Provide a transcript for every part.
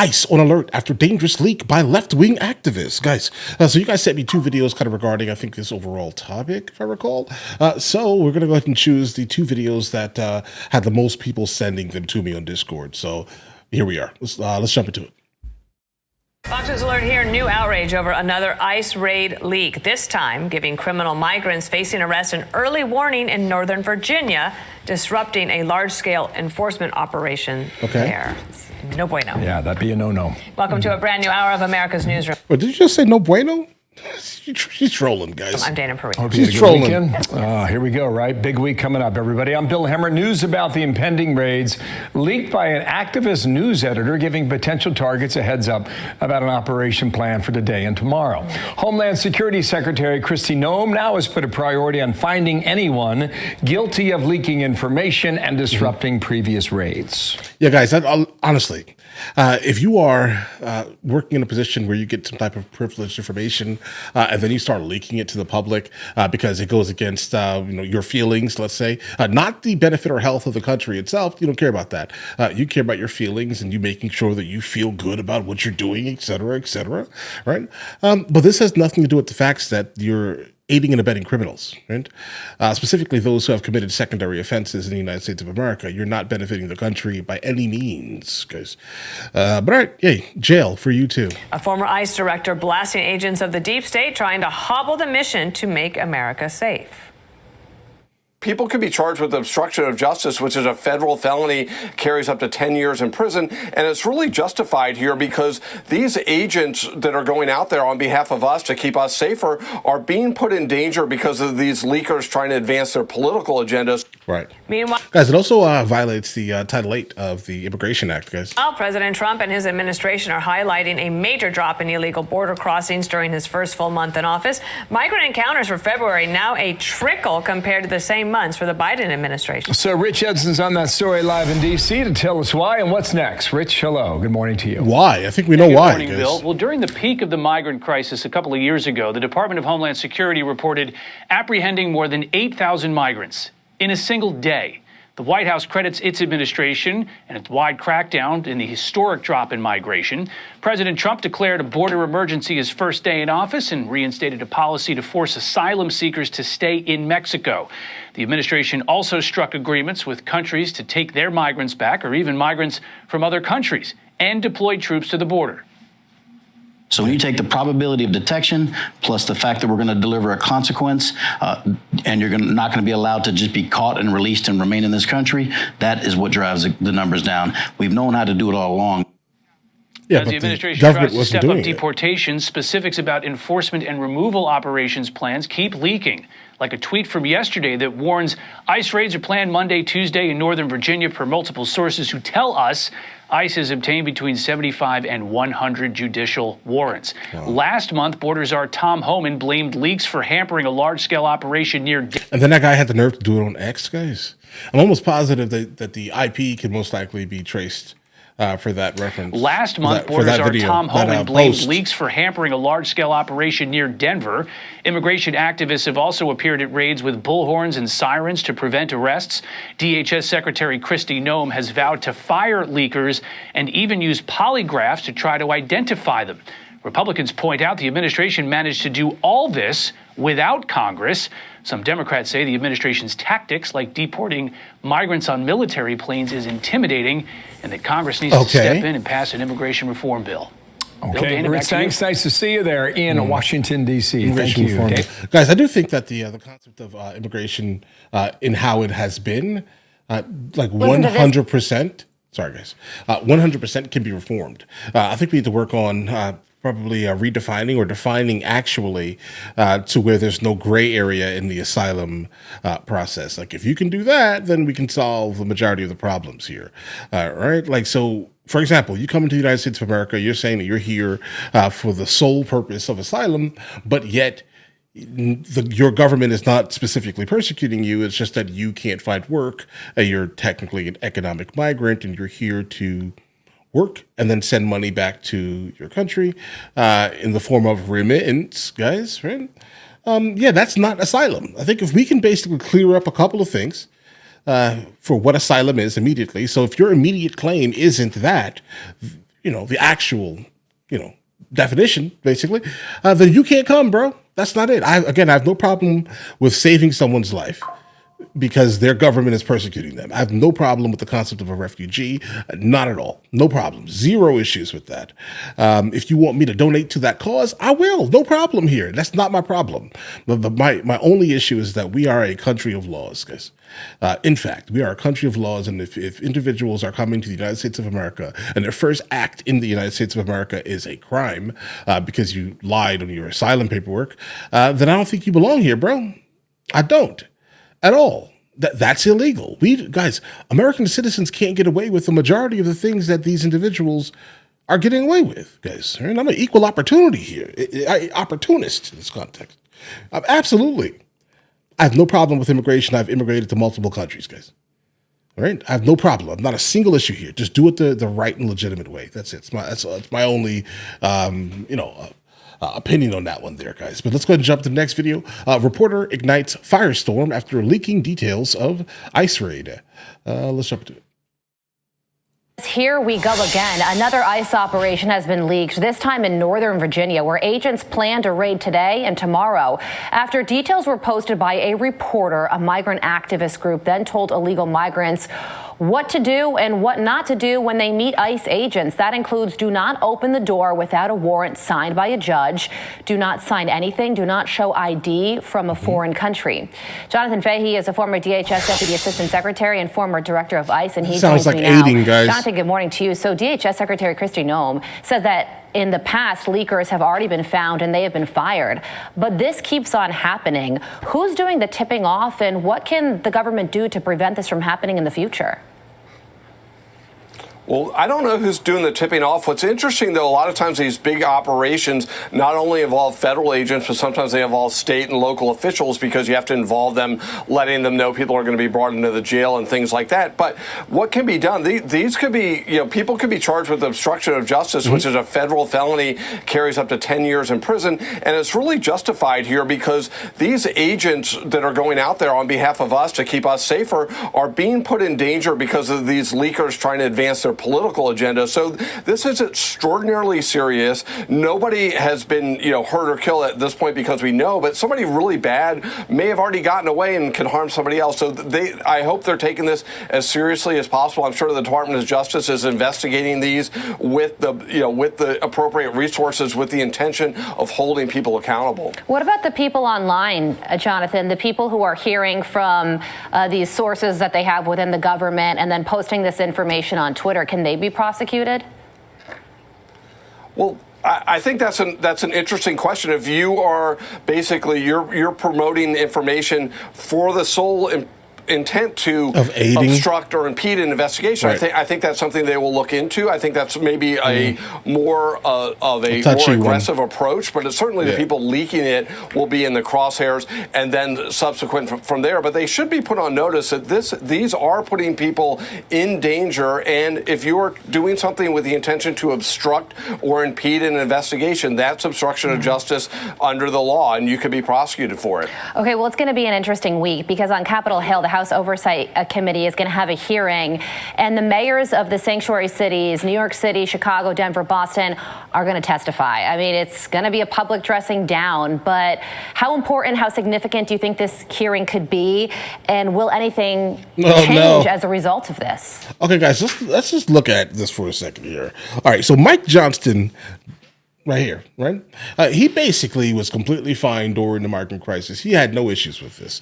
ICE on alert after dangerous leak by left-wing activists. Guys, so you guys sent me two videos kind of regarding, I think, this overall topic, if I recall. So we're going to go ahead and choose the two videos that had the most people sending them to me on Discord. So here we are. Let's jump into it. Fox News Alert here. New outrage over another ICE raid leak, this time giving criminal migrants facing arrest an early warning in Northern Virginia, disrupting a large-scale enforcement operation there. It's no bueno. Yeah, that'd be a no-no. Welcome to a brand new hour of America's Newsroom. Wait, did you just say no bueno? She's trolling, guys. I'm Dana Perino. Hope you had a good weekend. Here we go, right? Big week coming up, everybody. I'm Bill Hemmer. News about the impending raids leaked by an activist news editor giving potential targets a heads up about an operation plan for today and tomorrow. Homeland Security Secretary Kristi Noem now has put a priority on finding anyone guilty of leaking information and disrupting previous raids. Yeah, guys, honestly, if you are working in a position where you get some type of privileged information and then you start leaking it to the public because it goes against your feelings, let's say, not the benefit or health of the country itself, you don't care about that. You care about your feelings and you making sure that you feel good about what you're doing, et cetera, right? But this has nothing to do with the facts that you're aiding and abetting criminals, right? Specifically those who have committed secondary offenses in the United States of America. You're not benefiting the country by any means, guys. But all right, yay, jail for you too. A former ICE director blasting agents of the deep state trying to hobble the mission to make America safe. People could be charged with obstruction of justice, which is a federal felony, carries up to 10 years in prison. And it's really justified here because these agents that are going out there on behalf of us to keep us safer are being put in danger because of these leakers trying to advance their political agendas. Right. Meanwhile, guys, it also violates the Title 8 of the Immigration Act, guys. President Trump and his administration are highlighting a major drop in illegal border crossings during his first full month in office. Migrant encounters for February now a trickle compared to the same months for the Biden administration. So Rich Edson's on that story live in D.C. to tell us why and what's next. Rich, hello. Good morning to you. Why? I think we know why. Good morning, Bill. Well, during the peak of the migrant crisis a couple of years ago, the Department of Homeland Security reported apprehending more than 8,000 migrants in a single day. The White House credits its administration and its wide crackdown in the historic drop in migration. President Trump declared a border emergency his first day in office and reinstated a policy to force asylum seekers to stay in Mexico. The administration also struck agreements with countries to take their migrants back, or even migrants from other countries, and deployed troops to the border. So when you take the probability of detection plus the fact that we're going to deliver a consequence and you're not going to be allowed to just be caught and released and remain in this country, that is what drives the numbers down. We've known how to do it all along. Yeah, as the administration tries to step up deportations, specifics about enforcement and removal operations plans keep leaking. Like a tweet from yesterday that warns ICE raids are planned Monday, Tuesday in Northern Virginia per multiple sources who tell us ICE has obtained between 75 and 100 judicial warrants. Wow. Last month, Border Czar Tom Homan blamed leaks for hampering a large-scale operation near... And then that guy had the nerve to do it on X, guys. I'm almost positive that the IP can most likely be traced for that reference. Last month, Border Czar Tom Homan blamed leaks for hampering a large-scale operation near Denver. Immigration activists have also appeared at raids with bullhorns and sirens to prevent arrests. DHS Secretary Kristi Noem has vowed to fire leakers and even use polygraphs to try to identify them. Republicans point out the administration managed to do all this without Congress. Some Democrats say the administration's tactics, like deporting migrants on military planes, is intimidating and that Congress needs to step in and pass an immigration reform bill. Okay, Rich, thanks. Nice to see you there in Washington, D.C. Thank you. Guys, I do think that the concept of immigration in how it has been, like 100%, sorry guys, 100% can be reformed. I think we need to work on probably redefining or defining actually to where there's no gray area in the asylum process. Like if you can do that, then we can solve the majority of the problems here, right? Like, so for example, you come into the United States of America, you're saying that you're here for the sole purpose of asylum, but yet your government is not specifically persecuting you. It's just that you can't find work. You're technically an economic migrant and you're here to work and then send money back to your country in the form of remittance, guys, right? Yeah, that's not asylum. I think if we can basically clear up a couple of things for what asylum is immediately. So if your immediate claim isn't that, the actual, definition, basically, then you can't come, bro. That's not it. I have no problem with saving someone's life because their government is persecuting them. I have no problem with the concept of a refugee. Not at all. No problem. Zero issues with that. If you want me to donate to that cause, I will. No problem here. That's not my problem. My only issue is that we are a country of laws, guys. In fact, we are a country of laws, and if individuals are coming to the United States of America and their first act in the United States of America is a crime because you lied on your asylum paperwork, then I don't think you belong here, bro. I don't. At all. That's illegal. Guys, American citizens can't get away with the majority of the things that these individuals are getting away with, guys. Right? I'm an equal opportunity here, opportunist in this context. Absolutely. I have no problem with immigration. I've immigrated to multiple countries, guys. All right? I have no problem. Not a single issue here. Just do it the right and legitimate way. That's it. It's my only, opinion on that one there, guys. But let's go ahead and jump to the next video. Reporter ignites firestorm after leaking details of ICE raid. Let's jump to it. Here we go again. Another ICE operation has been leaked, this time in Northern Virginia, where agents planned a raid today and tomorrow. After details were posted by a reporter, a migrant activist group then told illegal migrants what to do and what not to do when they meet ICE agents. That includes do not open the door without a warrant signed by a judge, do not sign anything, do not show ID from a foreign country. Jonathan Fahey is a former DHS Deputy Assistant Secretary and former Director of ICE, and he sounds like aiding, guys. Jonathan, good morning to you. So DHS Secretary Kristi Noem said that in the past, leakers have already been found and they have been fired. But this keeps on happening. Who's doing the tipping off, and what can the government do to prevent this from happening in the future? Well, I don't know who's doing the tipping off. What's interesting, though, a lot of times these big operations not only involve federal agents, but sometimes they involve state and local officials because you have to involve them, letting them know people are going to be brought into the jail and things like that. But what can be done? These could be, people could be charged with obstruction of justice, which is a federal felony, carries up to 10 years in prison. And it's really justified here because these agents that are going out there on behalf of us to keep us safer are being put in danger because of these leakers trying to advance their political agenda. So this is extraordinarily serious. Nobody has been, hurt or killed at this point because we know, but somebody really bad may have already gotten away and can harm somebody else. So I hope they're taking this as seriously as possible. I'm sure the Department of Justice is investigating these with the appropriate resources with the intention of holding people accountable. What about the people online, Jonathan, the people who are hearing from these sources that they have within the government and then posting this information on Twitter? Can they be prosecuted? Well, I think that's an interesting question. If you are basically you're promoting information for the sole intent to obstruct or impede an investigation, right. I think that's something they will look into. I think that's maybe a more of a more aggressive approach, but it's certainly the people leaking it will be in the crosshairs and then subsequent from there. But they should be put on notice that these are putting people in danger, and if you are doing something with the intention to obstruct or impede an investigation, that's obstruction of justice under the law, and you could be prosecuted for it. Okay, well, it's going to be an interesting week because on Capitol Hill, the House Oversight Committee is going to have a hearing, and the mayors of the sanctuary cities, New York City, Chicago, Denver, Boston, are going to testify. I mean, it's going to be a public dressing down, but how important, how significant do you think this hearing could be, and will anything change as a result of this? Okay, guys, let's just look at this for a second here. All right, so Mike Johnston, right here, right? He basically was completely fine during the migrant crisis. He had no issues with this.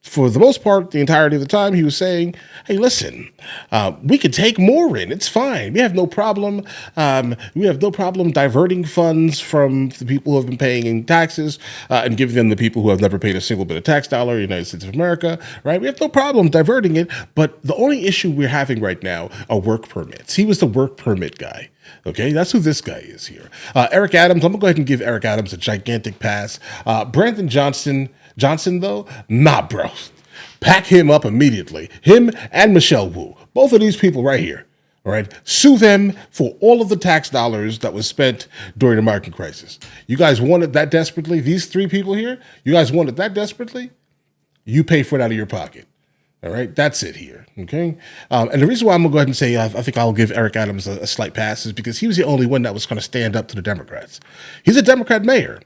For the most part, the entirety of the time, he was saying, hey, listen, we could take more in. It's fine. We have no problem. We have no problem diverting funds from the people who have been paying in taxes and giving them to people who have never paid a single bit of tax dollar in the United States of America, right? We have no problem diverting it. But the only issue we're having right now are work permits. He was the work permit guy. Okay, that's who this guy is here. Eric Adams, I'm going to go ahead and give Eric Adams a gigantic pass. Brandon Johnson, though, nah, bro. Pack him up immediately. Him and Michelle Wu, both of these people right here, all right? Sue them for all of the tax dollars that was spent during the migrant crisis. You guys wanted that desperately? These three people here, you guys wanted that desperately? You pay for it out of your pocket. All right, that's it here. Okay, and the reason why I'm gonna go ahead and say I think I'll give Eric Adams a slight pass is because he was the only one that was going to stand up to the Democrats. He's a Democrat mayor,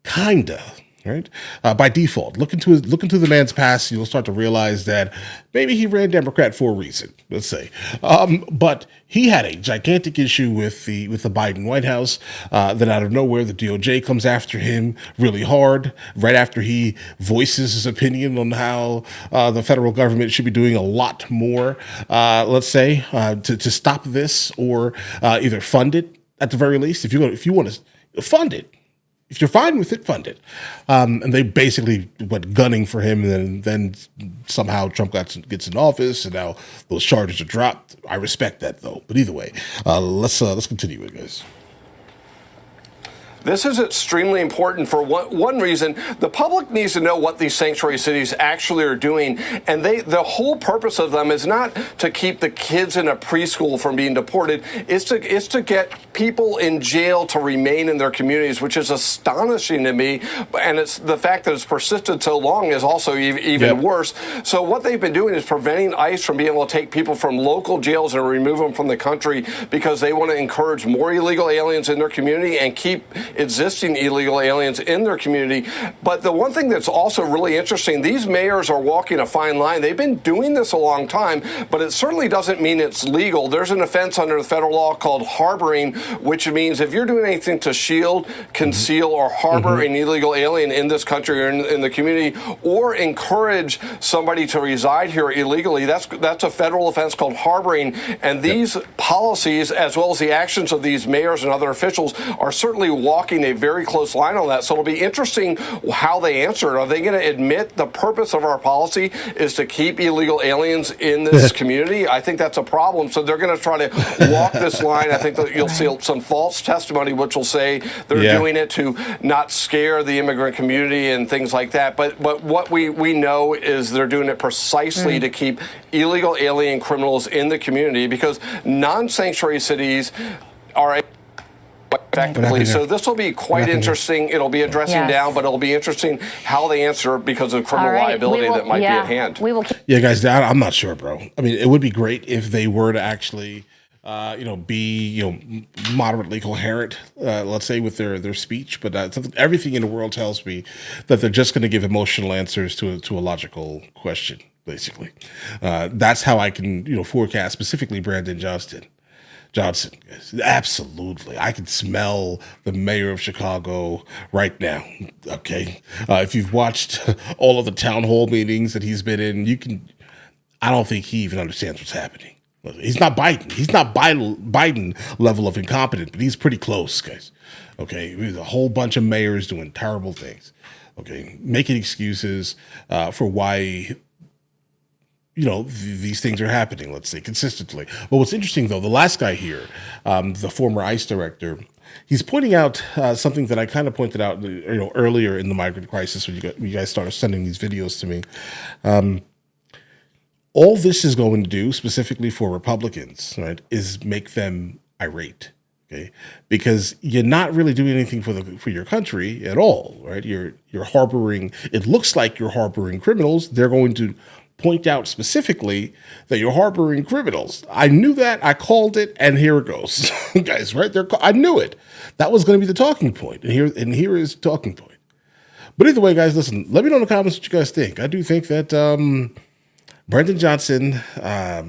kinda. Right, by default, look into the man's past. You'll start to realize that maybe he ran Democrat for a reason. Let's say, but he had a gigantic issue with the Biden White House. Then out of nowhere, the DOJ comes after him really hard right after he voices his opinion on how the federal government should be doing a lot more. Let's say to stop this or either fund it at the very least. If you want to fund it. If you're fine with it, fund it. And they basically went gunning for him, and then somehow Trump gets in office, and now those charges are dropped. I respect that, though. But either way, let's continue it, guys. This is extremely important for one reason. The public needs to know what these sanctuary cities actually are doing, and the whole purpose of them is not to keep the kids in a preschool from being deported. It's to get people in jail to remain in their communities, which is astonishing to me. And it's the fact that it's persisted so long is also even worse. So what they've been doing is preventing ICE from being able to take people from local jails and remove them from the country because they want to encourage more illegal aliens in their community and keep existing illegal aliens in their community. But the one thing that's also really interesting, these mayors are walking a fine line. They've been doing this a long time, but it certainly doesn't mean it's legal. There's an offense under the federal law called harboring, which means if you're doing anything to shield, conceal, or harbor an illegal alien in this country or in the community, or encourage somebody to reside here illegally, that's a federal offense called harboring. And these policies, as well as the actions of these mayors and other officials, are certainly walking a very close line on that. So it'll be interesting how they answer it. Are they going to admit the purpose of our policy is to keep illegal aliens in this community? I think that's a problem. So they're going to try to walk this line. I think that you'll see some false testimony, which will say they're doing it to not scare the immigrant community and things like that. But what we know is they're doing it precisely to keep illegal alien criminals in the community, because non-sanctuary cities are effectively. So this will be quite interesting. It'll be a dressing down, but it'll be interesting how they answer because of criminal liability that might be at hand. Yeah, guys, I'm not sure, bro. I mean, it would be great if they were to actually be moderately coherent, let's say, with their speech. But everything in the world tells me that they're just going to give emotional answers to a logical question. Basically, that's how I can forecast specifically Brandon Johnson. Absolutely. I can smell the mayor of Chicago right now. Okay. If you've watched all of the town hall meetings that he's been in, I don't think he even understands what's happening. He's not Biden. He's not Biden level of incompetent, but he's pretty close, guys. Okay. There's a whole bunch of mayors doing terrible things. Okay. Making excuses for why these things are happening, let's say, consistently. But what's interesting, though, the last guy here, the former ICE director, he's pointing out something that I kind of pointed out earlier in the migrant crisis when you guys started sending these videos to me. All this is going to do, specifically for Republicans, right, is make them irate. Okay, because you're not really doing anything for your country at all, right? You're harboring. It looks like you're harboring criminals. They're going to point out specifically that you're harboring criminals. I knew that. I called it, and here it goes, guys. Right there, I knew it. That was going to be the talking point, and here is the talking point. But either way, guys, listen. Let me know in the comments what you guys think. I do think that Brandon Johnson,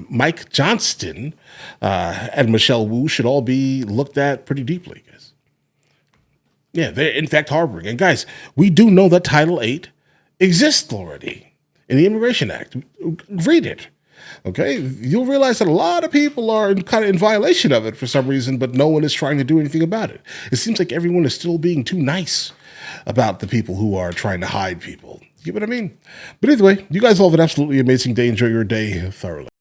Mike Johnston, and Michelle Wu should all be looked at pretty deeply, guys. Yeah, they're in fact harboring. And guys, we do know that Title VIII exists already in the Immigration Act. Read it. Okay, you'll realize that a lot of people are kind of in violation of it for some reason, but no one is trying to do anything about it. It seems like everyone is still being too nice about the people who are trying to hide people. You get what I mean? But either way, you guys all have an absolutely amazing day. Enjoy your day thoroughly.